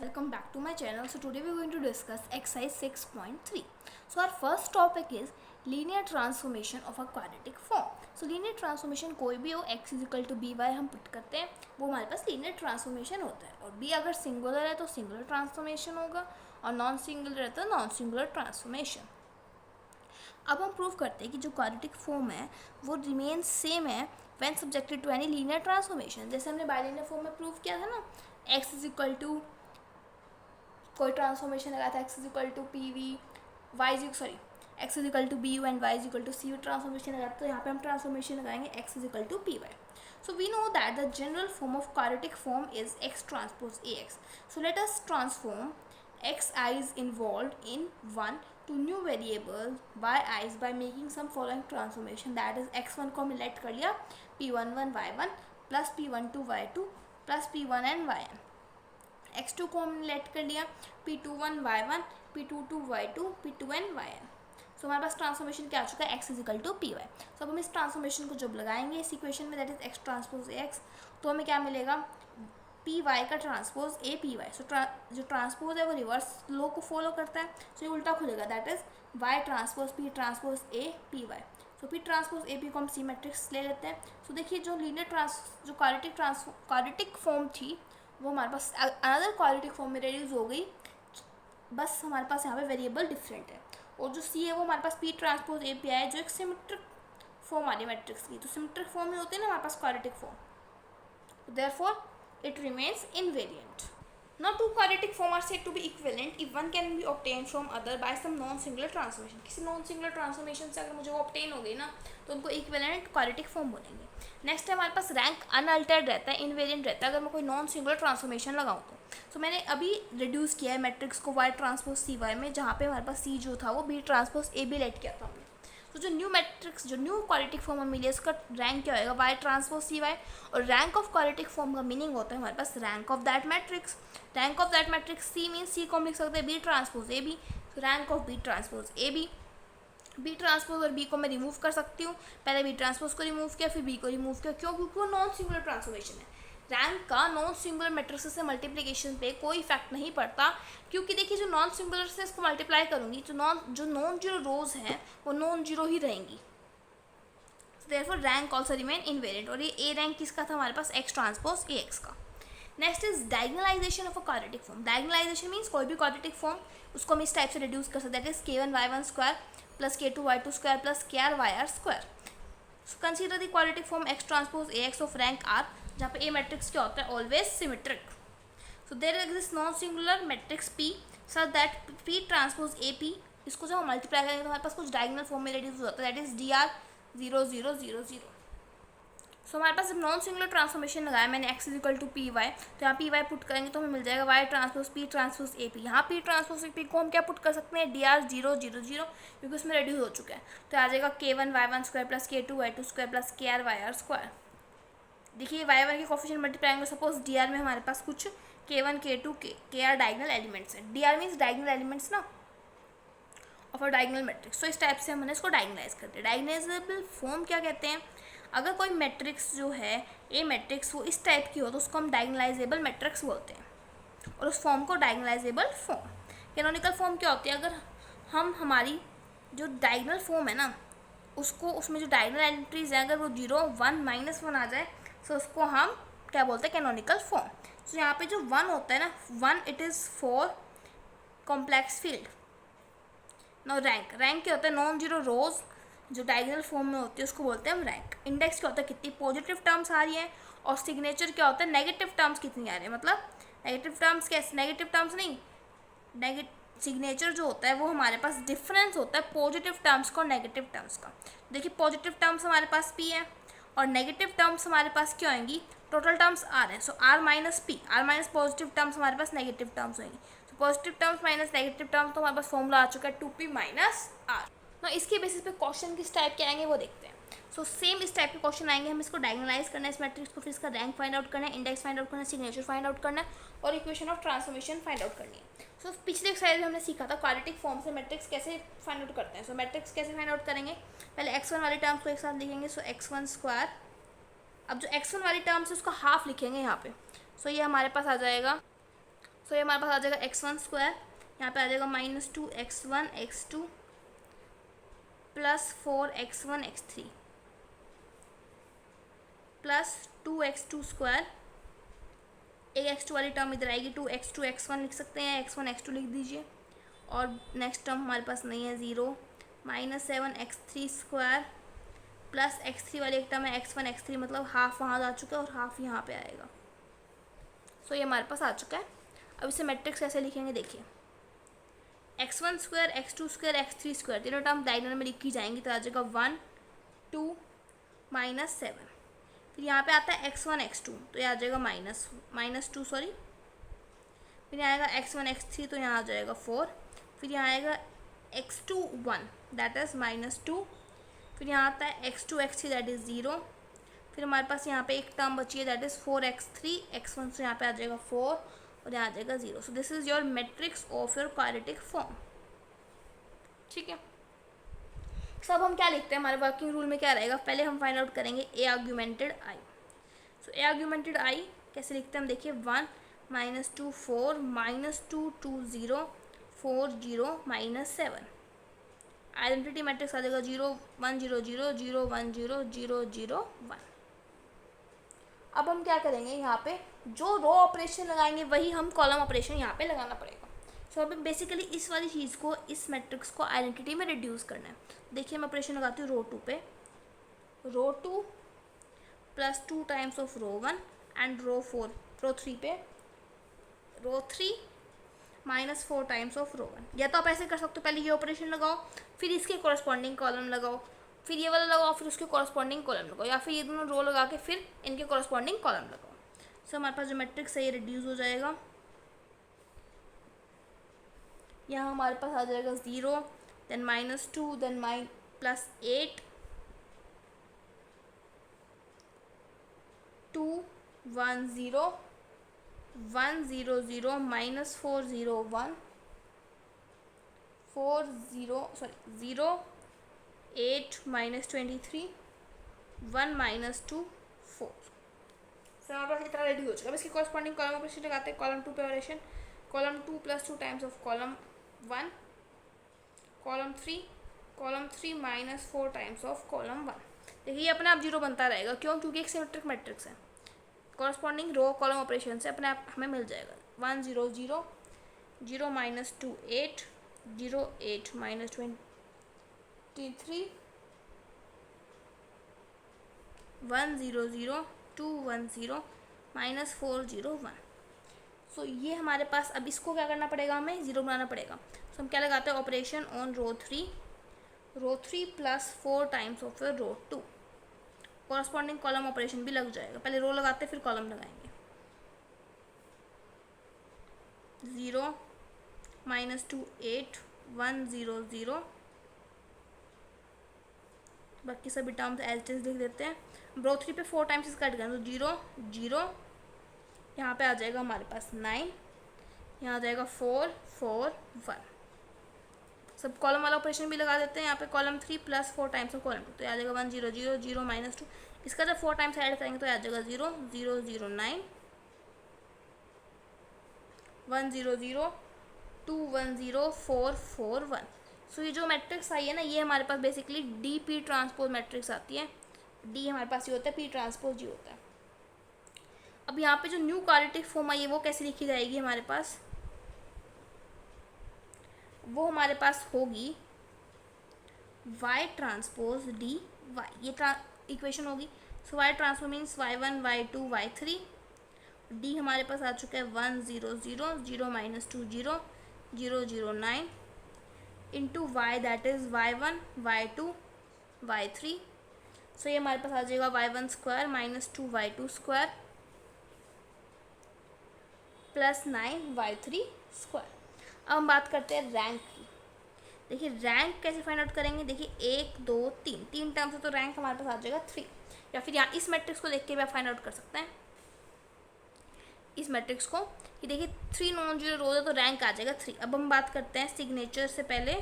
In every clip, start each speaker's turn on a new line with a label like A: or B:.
A: Welcome back to my channel. So today we are going to discuss exercise 6.3. So our first topic is linear transformation of a quadratic form. So linear transformation कोई भी हो, x is equal to by हम put करते हैं, वो हमारे पास linear transformation होता है. और b अगर सिंगुलर है तो सिंगुलर ट्रांसफॉर्मेशन होगा और नॉन सिंगुलर है तो नॉन सिंगुलर ट्रांसफॉर्मेशन. अब हम प्रूव करते हैं कि जो क्वाड्रेटिक फॉर्म है वो रिमेन सेम है when subjected to any linear transformation. जैसे हमने बाइलिनियर फॉर्म में प्रूव किया था ना, x इज इक्वल टू कोई ट्रांसफॉर्मेशन लगाया था, x is equal to P V, Y is sorry x is equal to B U and y is equal to C U transformation लगाया, तो यहाँ पे हम ट्रांसफॉर्मेशन लगाएंगे x is equal to P Y. So we know that the general form of quadratic form is x transpose ax. So let us transform xi is involved in one to new variable yi by making some following transformation, that is x1 को हमने late कर लिया p11 y1 plus p12 y2 plus p1n yn. x2 को हमने late कर लिया p21 y1 p22 y2 p2n yn. सो हमारे पास transformation क्या आ चुका है, x is equal to P Y. So अब हम इस ट्रांसफॉर्मेशन को जब लगाएंगे इस इक्वेशन में, that is x transpose x, तो हमें क्या मिलेगा, पी वाई का ट्रांसपोज ए पी वाई. सो जो ट्रांसपोज है वो रिवर्स लो को फॉलो करता है, सो ये उल्टा खुलेगा, that is Y transpose P transpose A P Y. So P transpose A P को हम सी मैट्रिक्स ले लेते हैं. सो देखिए जो लीनियर जो क्वाड्रेटिक फॉर्म थी वो हमारे पास अनदर क्वाड्रेटिक फॉर्म में रिड्यूस हो गई, बस हमारे पास यहाँ पे वेरिएबल डिफरेंट है. और जो सी है वो हमारे पास P transpose A P I है, जो एक सिमेट्रिक फॉर्म आ रही है मैट्रिक्स की. तो सिमेट्रिक फॉर्म में होते हैं ना हमारे पास quadratic form, therefore it remains invariant. Now two quadratic form are said to be equivalent if one can be obtained from other by some non-singular transformation. किसी non-singular transformation से अगर मुझे वो obtain हो गई ना तो उनको equivalent quadratic form बोलेंगे. नेक्स्ट है हमारे पास रैंक अनअल्टर्ड रहता है, इनवेरिएंट रहता है अगर मैं कोई नॉन सिंगुलर ट्रांसफॉर्मेशन लगाऊँ तो. सो मैंने अभी रिड्यूस किया है मैट्रिक्स को वाई ट्रांसपोज सी वाई में, जहाँ पे हमारे पास सी जो था वो B transpose A B let किया था हमने. तो जो न्यू मैट्रिक्स जो न्यू क्वाड्रेटिक फॉर्म मिली है उसका रैंक क्या होएगा, वाई ट्रांसपोज सी वाई. और रैंक ऑफ क्वाड्रेटिक फॉर्म का मीनिंग होता है हमारे पास rank of that matrix. Rank of that matrix C means C को हम लिख सकते हैं B transpose A B. Rank of B transpose A B. B transpose और बी को मैं रिमूव कर सकती हूँ, पहले बी ट्रांसपोज को रिमूव किया फिर बी को रिमूव किया, क्यों, क्योंकि वो नॉन सिंगुलर ट्रांसफॉर्मेशन है. रैंक का नॉन सिंगुलर मैट्रिक्स से मल्टीप्लिकेशन पे कोई इफेक्ट नहीं पड़ता, क्योंकि देखिए जो नॉन सिंगुलर से इसको मल्टीप्लाई करूँगी जो नॉन जीरो रोज हैं वो नॉन जीरो ही रहेंगी. Therefore rank also remain invariant. और ये ए रैंक किसका था हमारे पास, एक्स ट्रांसपोज ए एक्स का. Next is diagonalization of a quadratic form. Diagonalization means कोई भी क्वाड्रेटिक फॉर्म उसको हम इस टाइप से रिड्यूस कर सकते हैं, that is k1 y1 square plus k2 y2 square plus kr yr square. So consider the quadratic form x transpose A X of rank r, जहाँ पे ए मैट्रिक्स क्या होता है, always symmetric. So there exist non singular matrix p such that p transpose A P, इसको जब हम multiply करेंगे तो हमारे पास कुछ डायगोनल फॉर्म में रिड्यूस हो जाता है, दैट इज dr 0 0 0 0. सो हमारे पास जब नॉन सिंगुलर ट्रांसफॉर्मेशन लगाया मैंने x is equal to P Y, तो यहाँ पी वाई पुट करेंगे तो हमें मिल जाएगा y transpose P transpose A P. यहाँ पी ट्रांसपोज ए पी को हम क्या पुट कर सकते हैं, dr 0 0 0, क्योंकि उसमें रेड्यूस हो चुका है. तो आ जाएगा k1 y1 square plus k2 y2 square plus kr yr square. देखिए y1 के कोफिशिएंट मल्टीप्लाई करेंगे, सपोज dr में हमारे पास कुछ k1 k2 kr diagonal elements है. dr मीन्स डायगोनल एलिमेंट्स ना ऑफ अ डायगोनल मैट्रिक्स. तो इस टाइप से हमने इसको डायगोनलाइज करते हैं. डायगोनाइजेबल फॉर्म क्या कहते हैं, अगर कोई मैट्रिक्स जो है ए मैट्रिक्स वो इस टाइप की हो तो उसको हम डायगोनलाइजेबल मैट्रिक्स बोलते हैं, और उस फॉर्म को डायगोनलाइजेबल फॉर्म. कैनोनिकल फॉर्म क्या होती है, अगर हम हमारी जो डायगोनल फॉर्म है ना उसको उसमें जो डायगोनल एंट्रीज हैं अगर वो 0 1 -1 आ जाए तो उसको हम क्या बोलते हैं, कैनोनिकल फॉर्म. तो यहाँ पे जो 1 होता है ना, 1 it is for complex field. No rank, rank क्या होता है, नॉन जीरो रोज जो डायगोनल फॉर्म में होती है उसको बोलते हैं हम रैंक. इंडेक्स क्या होता है, कितनी पॉजिटिव टर्म्स आ रही हैं, और सिग्नेचर क्या होता है, नेगेटिव टर्म्स कितनी आ रही है. मतलब नेगेटिव टर्म्स कैसे, नेगेटिव टर्म्स नहीं, सिग्नेचर जो होता है वो हमारे पास डिफरेंस होता है पॉजिटिव टर्म्स का और नेगेटिव टर्म्स का. देखिए पॉजिटिव टर्म्स हमारे पास पी है और नेगेटिव टर्म्स हमारे पास क्या होंगी, टोटल टर्म्स आर हैं. So R minus P, R minus positive terms हमारे पास नेगेटिव टर्म्स होंगी. तो positive terms minus negative terms, तो हमारे पास फॉर्मूला आ चुका है 2p माइनस आर. ना इसके बेसिस पे क्वेश्चन किस टाइप के आएंगे वो देखते हैं. सो सेम इस टाइप के क्वेश्चन आएंगे, हम इसको डायगोनलाइज करना है इस मैट्रिक्स को, फिर इसका रैंक फाइंड आउट करना है, इंडेक्स फाइंड आउट करना है, सिग्नेचर फाइंड आउट करना है और equation of transformation find out करनी है. सो पिछले एक्सरसाइज में हमने सीखा था क्वाड्रेटिक फॉर्म से मैट्रिक्स कैसे फाइंड आउट करते हैं. सो मैट्रिक्स कैसे फाइंड आउट करेंगे, पहले x1 वाली टर्म्स को एक साथ लिखेंगे. सो x1 स्क्वायर, अब जो x1 वाली टर्म्स है उसका हाफ लिखेंगे यहाँ पे. सो ये हमारे पास आ जाएगा सो ये हमारे पास आ जाएगा x1 स्क्वायर, यहाँ पे आ जाएगा -2x1 x2 plus 4x1 x3 plus 2x2 square, एक x2 वाली टर्म इधर आएगी, 2x2 x1 लिख सकते हैं, x1 x2 लिख दीजिए, और नेक्स्ट टर्म हमारे पास नहीं है, 0 -7x3 स्क्वायर प्लस x3 वाली एक टर्म है x1 x3, मतलब हाफ वहाँ आ चुका है और हाफ यहाँ पे आएगा। सो ये हमारे पास आ चुका है। अब इसे मैट्रिक्स कैसे लिखेंगे देखिए, x1 square x2 square x3 square तीनों टर्म डायगोनल में लिखी जाएंगी, तो आ जाएगा 1 2 -7। फिर यहाँ पे आता है x1 x2, तो ये आ जाएगा -2 सॉरी, फिर यहाँ आएगा x1 x3, तो यहाँ आ जाएगा 4, फिर यहाँ आएगा x2 1 दैट इज़ -2, फिर यहाँ आता है x2 x3 दैट इज़ 0, फिर हमारे पास यहाँ पे एक टर्म बची है दैट इज़ 4x3 x1, से यहाँ पे आ जाएगा 4 और यहाँ आ जाएगा 0। So this is your matrix of your quadratic form. ठीक है, सो अब हम क्या लिखते हैं, हमारे वर्किंग रूल में क्या रहेगा, पहले हम फाइंड आउट करेंगे ए आर्ग्यूमेंटेड आई। सो ए आर्ग्यूमेंटेड आई कैसे लिखते हैं हम देखिए, 1 -2 4 -2 2 0 4 0 -7। आइडेंटिटी मैट्रिक्स आ जाएगा 0 1 0 0 0 1 0 0 0 1। अब हम क्या करेंगे, यहाँ पे जो रो ऑपरेशन लगाएंगे वही हम कॉलम ऑपरेशन यहाँ पे लगाना पड़ेगा। सो अभी बेसिकली इस वाली चीज़ को, इस मैट्रिक्स को आइडेंटिटी में रिड्यूस करना है। देखिए मैं ऑपरेशन लगाती हूँ रो 2 पे, row 2 plus 2 times of row 1 and row 3 पे रो 3 -4 टाइम्स ऑफ रो 1। या तो आप ऐसे कर सकते हो, पहले ये ऑपरेशन लगाओ, फिर इसके कॉरस्पॉन्डिंग कॉलम लगाओ, फिर ये वाला लगाओ, फिर उसके कॉरस्पॉन्डिंग कॉलम लगाओ, या फिर ये दोनों रो लगा के फिर इनके कॉरस्पॉन्डिंग कॉलम लगाओ। सो हमारे पास जो मैट्रिक्स है ये रिड्यूस हो जाएगा। यहाँ हमारे पास आ जाएगा 0 देन -2 देन +8 2 1 0 1 0 0 -4 0 1 4 0 8 -23 1 -2 4। सो हमारे पास इतना रेडी हो चुका है। अब इसके कॉरस्पॉन्डिंग कॉलम ऑपरेशन लगाते हैं, कॉलम 2 पे operation, column 2 + 2 times of column 1, column 3 -4 times of column 1। देखिए ये अपने आप 0 बनता रहेगा, क्यों, क्योंकि एक सिमेट्रिक मैट्रिक्स है। कॉरस्पॉन्डिंग रो कॉलम ऑपरेशन से अपने आप हमें मिल जाएगा 1 0 0 0 -2 8 0 8 -23 1 0 0 2 1 0 -4 0 1। सो ये हमारे पास, अब इसको क्या करना पड़ेगा, हमें 0 बनाना पड़ेगा। सो हम क्या लगाते हैं, operation on row 3 + 4 times of row 2, corresponding column operation भी लग जाएगा। पहले रो लगाते हैं फिर कॉलम लगाएंगे। 0 -2 8 1 0 0, बाकी सभी टर्म्स एज इट इज लिख देते हैं। रो 3 पे 4 टाइम्स इसका कट गया, तो 0 0, यहाँ पे आ जाएगा हमारे पास 9, यहाँ आ जाएगा 4 4 1। सब कॉलम वाला ऑपरेशन भी लगा देते हैं। यहाँ पे कॉलम 3 + 4 टाइम्स ऑफ कॉलम 2, तो आ जाएगा 1 0 0 0 -2। इसका जब 4 टाइम्स ऐड करेंगे तो आ जाएगा 0 0 0 9 1 0 0 2 1 0 4 4 1। सो ये जो मैट्रिक्स आई है ना, ये हमारे पास बेसिकली DP ट्रांसपोज मैट्रिक्स आती है। D हमारे पास ये होता है, P ट्रांसपोज G होता है। अब यहाँ पे जो न्यू क्वाड्रेटिक फॉर्म आई है वो कैसे लिखी जाएगी हमारे पास, वो हमारे पास होगी Y ट्रांसपोज D Y, ये इक्वेशन होगी। सो Y transpose means Y1 Y2 Y3। D हमारे पास आ चुका है 1 0 0 0 -2 0 0 0 9 into Y that is Y1 Y2 Y3। सो ये हमारे पास आ जाएगा Y1 square -2 Y2 square +9 Y3 square. अब हम बात करते हैं रैंक की। देखिए रैंक कैसे फाइंड आउट करेंगे, देखिए 1 2 3 टर्म्स है, तो रैंक हमारे पास आ जाएगा 3। या फिर यहाँ इस मैट्रिक्स को देख के भी आप फाइंड आउट कर सकते हैं, इस मैट्रिक्स को, कि देखिए 3 नॉन जीरो रोज है तो रैंक आ जाएगा 3। अब हम बात करते हैं सिग्नेचर से पहले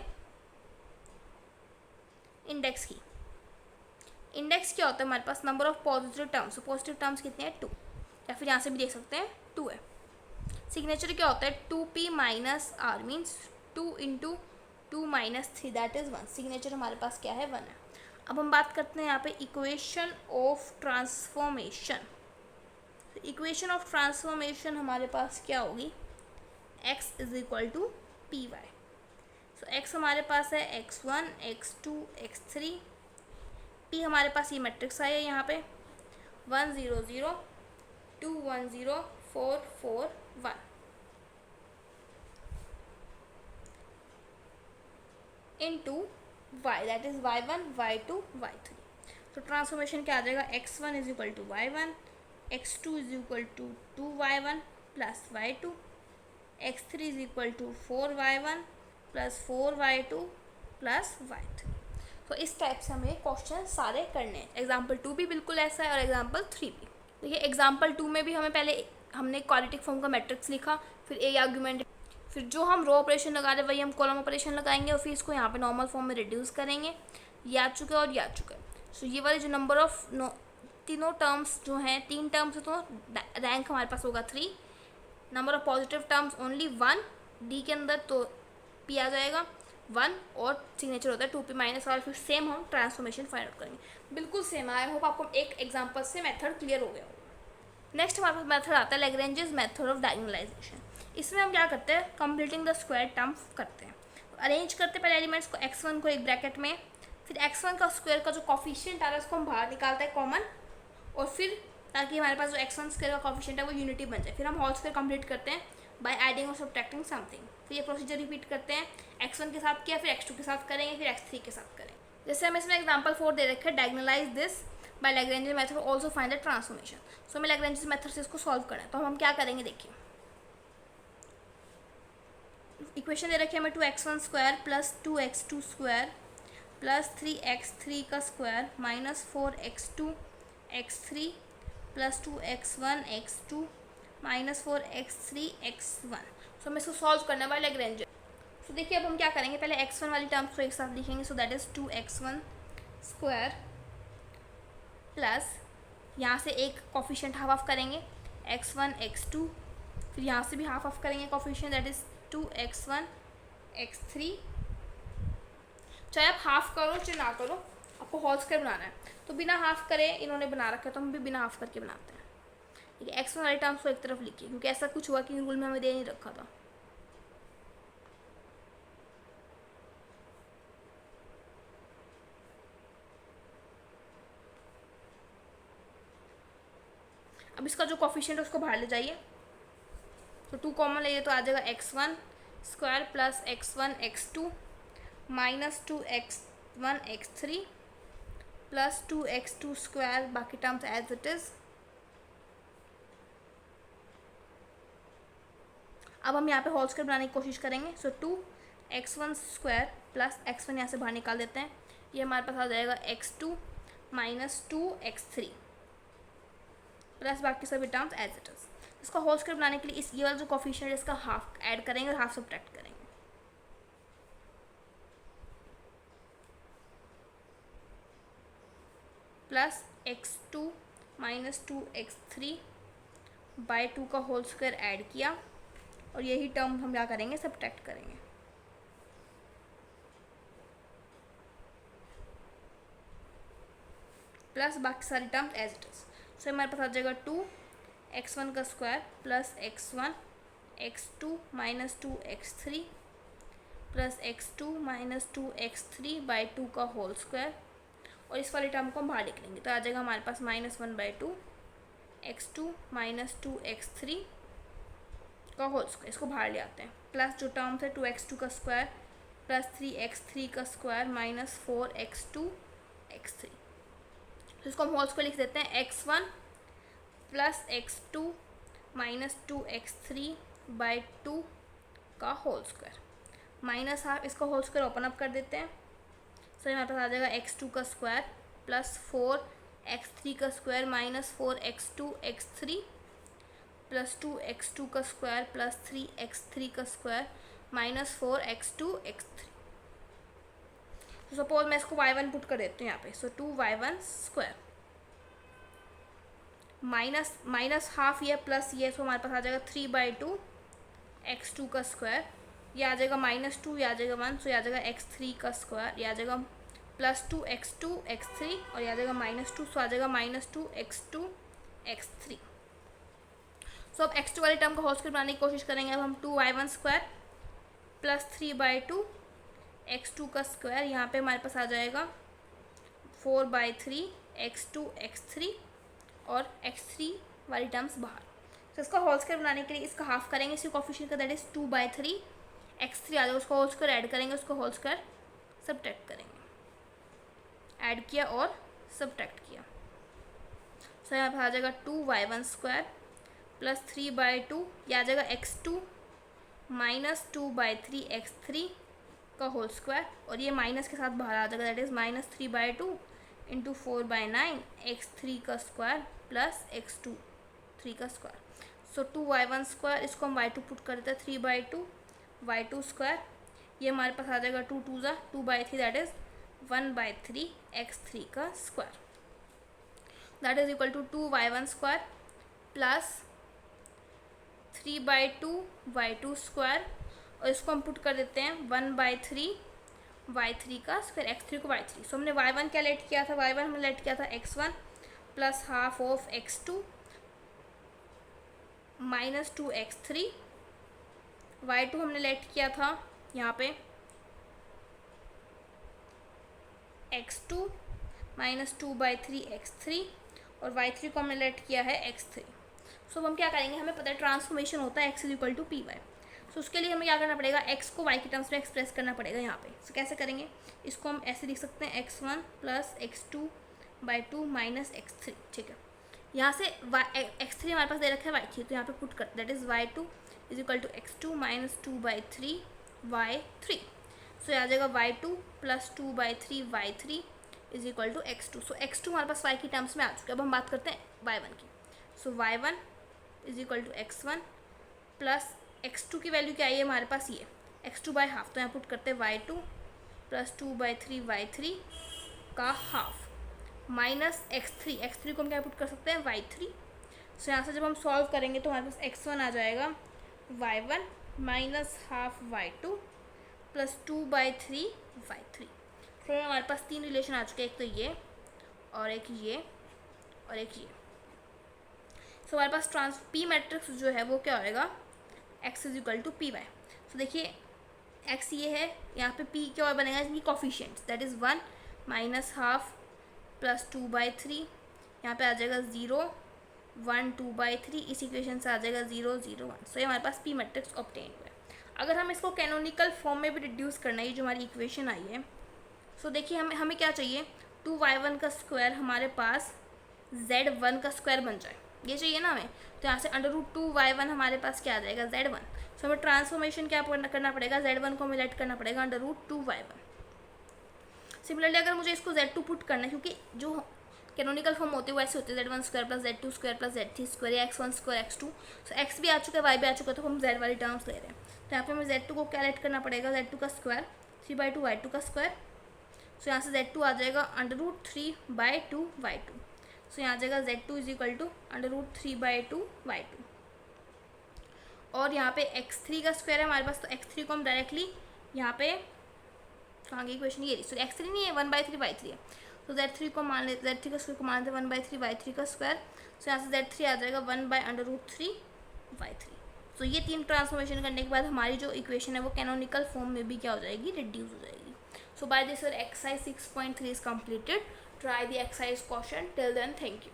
A: इंडेक्स की। इंडेक्स क्या होता है, हमारे पास number of positive terms. Positive terms कितने हैं, 2, या फिर यहाँ से भी देख सकते हैं 2 है। सिग्नेचर क्या होता है, 2p minus R means 2 into 2 minus 3 that is 1। Signature हमारे पास क्या है, 1 है। अब हम बात करते हैं यहाँ पे equation of transformation. Equation of transformation हमारे पास क्या होगी, x is equal to P Y. So x हमारे पास है x1 x2 x3, p हमारे पास ये मैट्रिक्स आया यहाँ पे 1 0 0 2 1 0 4 4 1 into y that is y1 y2 y3। तो ट्रांसफॉर्मेशन क्या आ जाएगा, x1 is equal to y1, x2 is equal to 2y1 plus y2, x3 is equal to 4y1 plus 4y2 plus y3। तो इस टाइप से हमें क्वेश्चन सारे करने हैं। एग्जाम्पल 2 भी बिल्कुल ऐसा है और एग्जाम्पल 3 भी। देखिए एग्जाम्पल 2 में भी हमने क्वाड्रेटिक फॉर्म का मैट्रिक्स लिखा, फिर ए आर्ग्यूमेंट, फिर जो हम रो ऑपरेशन लगा रहे हैं वही हम कॉलम ऑपरेशन लगाएंगे और फिर इसको यहाँ पे नॉर्मल फॉर्म में रिड्यूस करेंगे। ये आ चुका है और ये आ चुका है। सो ये वाले जो नंबर ऑफ तीनों टर्म्स जो हैं, 3 टर्म्स है तो रैंक हमारे पास होगा 3। Number of positive terms only 1 D के अंदर, तो पी आ जाएगा 1 और सिग्नेचर होता है 2p माइनस। और फिर सेम हम ट्रांसफॉर्मेशन फाइंड आउट करेंगे, बिल्कुल सेम। आई होप आपको एक एग्जाम्पल से मेथड क्लियर हो गया होगा। नेक्स्ट हमारे पास मेथड आता है लैग्रेंजेस मेथड ऑफ डायगोनलाइजेशन। इसमें हम क्या करते हैं, कंप्लीटिंग द स्क्वायर टर्म करते हैं। अरेंज करते हैं पहले एलिमेंट्स को, x1 को एक ब्रैकेट में, फिर x1 का स्क्वायर का जो कॉफिशिएंट आ रहा है उसको हम बाहर निकालते हैं कॉमन, और फिर ताकि हमारे पास जो x1 स्क्वायर का कॉफिशिएंट है वो यूनिटी बन जाए। फिर हम होल स्क्वायर कंप्लीट करते हैं बाय एडिंग और सब्ट्रैक्टिंग समथिंग। फिर ये प्रोसीजर रिपीट करते हैं, x1 के साथ किया, फिर x2 के साथ करेंगे, फिर x3 के साथ करेंगे। जैसे हम इसमें एग्जाम्पल 4 दे रखे हैं, diagonalize this by Lagrange method also find the transformation. So हमें लैग्रेंज मेथड से इसको सॉल्व करना है। तो हम क्या करेंगे, देखिए इक्वेशन दे रखी है हमें 2x1 square plus 2x2 square plus 3x3 का square minus 4x2 x3 plus 2x1 x2 minus 4x3 x1। सो हमें इसको सॉल्व करना है बाय लैग्रेंज। तो देखिए अब हम क्या करेंगे, पहले x1 वाली टर्म्स को एक साथ लिखेंगे। So that is 2x1 square plus यहाँ से एक कॉफिशिएंट हाफ ऑफ करेंगे x1 x2, फिर यहाँ से भी हाफ ऑफ करेंगे coefficient that is 2x1 x3। चाहे आप हाफ करो चाहे ना करो, आपको होल स्क्वायर बनाना है। तो बिना हाफ करे इन्होंने बना रखा है, तो हम भी बिना हाफ करके बनाते हैं। ठीक है, x1 वाले टर्म्स को एक तरफ लिखिए क्योंकि ऐसा कुछ हुआ कि रूल में हमें दे नहीं रखा था। अब इसका जो कॉफिशिएंट है उसको बाहर ले जाइए, तो 2 कॉमन ले तो आ जाएगा x1 square plus x1 x2 minus 2x1 x3 plus 2x2 square, बाकी टर्म्स एज इट इज़। अब हम यहाँ पे होल स्क्वायर बनाने की कोशिश करेंगे। सो 2x1 स्क्वायर प्लस x1 यहाँ से बाहर निकाल देते हैं, ये हमारे पास आ जाएगा x2 माइनस 2x3 प्लस बाकी सभी टर्म्स एज इट इज़। इसका होल स्क्वायर बनाने के लिए इस ये वाला जो कोफिशिएंट है इसका हाफ ऐड करेंगे और हाफ सब्ट्रैक्ट करेंगे। Plus x2 minus 2x3 by 2 का होल स्क्वायर ऐड किया और यही टर्म हम क्या करेंगे, सब्ट्रैक्ट करेंगे। प्लस बाकी सारी टर्म्स एज इट इज़। सो हमारे पास आ जाएगा 2x1 का square plus x1 x2 minus 2x3 plus x2 minus 2x3 by 2 का होल स्क्वायर, और इस वाली टर्म को हम बाहर लिख लेंगे तो आ जाएगा हमारे पास -1/2 x2 माइनस 2x3 का होल स्क्वायर। इसको बाहर ले आते हैं, प्लस जो टर्म्स है 2x2 का स्क्वायर प्लस 3x3 का स्क्वायर माइनस 4x2 x3। तो इसको हम होल स्क्वायर लिख देते हैं x1 plus x2 minus 2x3 by 2 का होल स्क्वायर माइनस हाफ, इसका होल स्क्वायर ओपन अप कर देते हैं। सो हमारे पास आ जाएगा x2 का स्क्वायर प्लस 4x3 का square minus 4x2 x3 plus 2x2 का स्क्वायर प्लस 3x3 का स्क्वायर माइनस 4x2 x3। तो सपोज मैं इसको y1 पुट कर देती हूँ यहाँ पे। सो 2y1 स्क्वायर माइनस हाफ ये प्लस ये, तो हमारे पास आ जाएगा 3/2 x2 का स्क्वायर, ये आ जाएगा -2, ये आ जाएगा 1, सो ये आ जाएगा x3 का स्क्वायर, ये आ जाएगा +2 x2 x3 और ये आ जाएगा -2, सो आ जाएगा -2 x2 x3। सो अब x2 वाले टर्म को होल स्क्वायर बनाने की कोशिश करेंगे। अब हम 2y1 स्क्वायर प्लस 3/2 x2 का स्क्वायर, यहाँ पे हमारे पास आ जाएगा 4/3 x2 x3 और x3 वाली टर्म्स बाहर। तो इसका होल स्क्वायर बनाने के लिए इसका हाफ करेंगे इसी कोफिशिएंट का, दैट इज 2/3 x3 आ जाएगा, उसको होल स्क्वायर ऐड करेंगे, उसको होल स्क्वायर सब्ट्रैक्ट करेंगे, ऐड किया और सब्ट्रैक्ट किया। सो यहाँ पर आ जाएगा 2y1 स्क्वायर प्लस 3/2, ये आ जाएगा x2 माइनस 2/3 x3 का होल स्क्वायर, और ये माइनस के साथ बाहर आ जाएगा, दैट इज -3/2 इंटू 4/9 x3 का स्क्वायर प्लस x2 3 का स्क्वायर। सो 2y1 स्क्वायर, इसको हम y2 पुट कर देते हैं 3/2 y2 स्क्वायर, ये हमारे पास आ जाएगा 2 2 2/3 दैट इज 1/3 x3 का square, that is equal to 2y1 square plus 3/2 y2 square, और इसको हम पुट कर देते हैं 1/3 y3 का स्क्वायर, x3 को y3। सो हमने y1 क्या लेट किया था, y1 हमने लेट किया था x1 plus half of x2 -2 x3, y2 हमने लेट किया था यहाँ पे x2 -2/3 x3 और y3 को हमने लेट किया है x3। सो हम क्या करेंगे, हमें पता है ट्रांसफॉर्मेशन होता है x = py। सो उसके लिए हमें क्या करना पड़ेगा, x को y के टर्म्स में एक्सप्रेस करना पड़ेगा यहाँ पे। सो कैसे करेंगे, इसको हम ऐसे लिख सकते हैं x1 plus x2/2 minus x3, ठीक है। यहाँ से x3 हमारे पास दे रखा है y3, तो यहाँ पे पुट कर, that is y2 = x2 minus 2/3 y3। सो आ जाएगा y2 प्लस 2/3 y3 = x2। सो x2 हमारे पास y की टर्म्स में आ चुके हैं। अब हम बात करते हैं y1 की। सो y1 = x1 प्लस x2 की वैल्यू क्या है हमारे पास, ये x2/हाफ, तो यहाँ पुट करते हैं y2 प्लस 2/3 y3 का हाफ माइनस x3 को हम क्या पुट कर सकते हैं y3। सो यहाँ से जब हम सॉल्व करेंगे तो हमारे पास x1 आ जाएगा y1 minus half y2 plus 2/3 y3। फिर हमारे पास 3 रिलेशन आ चुके हैं, एक तो ये और एक ये और एक ये। सो हमारे पास पी मैट्रिक्स जो है वो क्या होएगा, x = py। सो देखिए x ये है, यहाँ पे p क्या बनेगा, इनकी coefficients, that is 1 minus half plus 2/3, यहाँ पे आ जाएगा 0 1 2/3, इस इक्वेशन से आ जाएगा 0 0 1। सो ये हमारे पास पी मैट्रिक्स ऑब्टेन हुआ है। अगर हम इसको कैनोनिकल फॉर्म में भी रिड्यूस करना है, ये जो हमारी इक्वेशन आई है, सो देखिए हमें क्या चाहिए, 2y1 का स्क्वायर हमारे पास z1 का स्क्वायर बन जाए, ये चाहिए ना हमें। तो यहाँ से √2y1 हमारे पास क्या आ जाएगा, z1। सो हमें ट्रांसफॉर्मेशन क्या करना पड़ेगा, z1 को हमें लेट करना पड़ेगा √2y1। सिमिलरली अगर मुझे इसको z2 पुट करना है, क्योंकि जो कैनोनिकल फॉर्म होते हैं वैसे होते हैं z1 square plus z2 square plus z3 square या x1 स्क्वायर x2। सो x भी आ चुका है, y भी आ चुका है, तो हम z वाली टर्म्स ले रहे हैं। तो यहाँ पे हमें z2 को क्या लेट करना पड़ेगा, z2 का स्क्वायर 3/2 y2 का स्क्वायर। सो यहाँ से z2 आ जाएगा √3/2 y2। सो यहाँ आ जाएगा z2 = √3/2 y2। और यहाँ पे x3 का स्क्वायर है हमारे पास, तो x3 को हम डायरेक्टली यहाँ पे कहाँ की इक्वेशन, ये सो x3 नहीं है 1/3 y3 है, तो z3 को मान लेते, z3 का स्क्वायर को मान लेते 1/3 y3 का स्क्वायर। सो यहाँ से z3 आ जाएगा 1/√3 y3। सो ये 3 ट्रांसफॉर्मेशन करने के बाद हमारी जो इक्वेशन है वो कैनोनिकल फॉर्म में भी क्या हो जाएगी, रिड्यूस हो जाएगी। So by this your exercise 6.3 is completed. Try the exercise question. Till then, thank you.